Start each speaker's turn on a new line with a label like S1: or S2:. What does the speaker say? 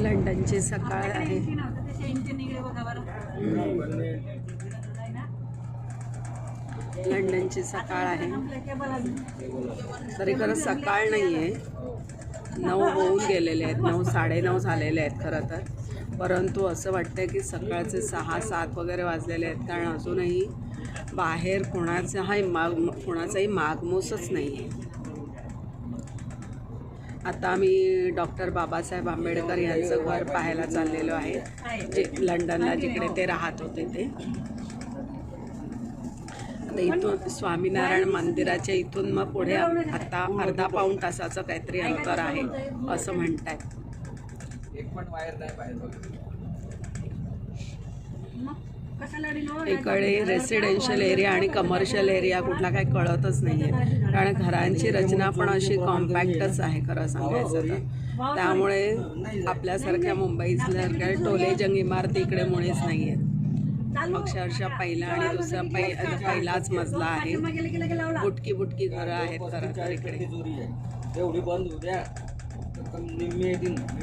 S1: लंडनची सकाळ आहे. लंडनची सकाळ आहे. तरी खरं सकाळ नाही आहे, 9 होऊन गेलेले आहेत, 9 साडेनऊ झालेले आहेत खरं तर. परंतु असं वाटतं की सकाळचे 6-7 वगैरे वाजलेले आहेत, कारण अजूनही बाहेर कोणाचाही मागमूसच नाही आहे. आता आम्ही डॉक्टर बाबासाहेब आंबेडकर यांचं घर पाहायला चाललेलो आहे, जे लंडनला जिकडे ते राहत होते ते. आता इथून स्वामीनारायण मंदिराच्या इथून मग पुढे आता अर्धा पाऊण तासाचं काहीतरी अंतर आहे असं म्हणतात. इकडे रेसिडेन्शियल एरिया आणि कमर्शियल एरिया कुठला काही कळतच नाही आहे, कारण घरांची रचना पण अशी कॉम्पॅक्टच आहे खरं सांगायचं तर. त्यामुळे आपल्यासारख्या मुंबईसारख्या टोलेजंग इमारती इकडे मुळेच नाही आहेत. अक्षरशः पहिला आणि दुसरा पहिलाच मजला आहे. बुटकी बुटकी घरं आहेत खरं तर इकडे.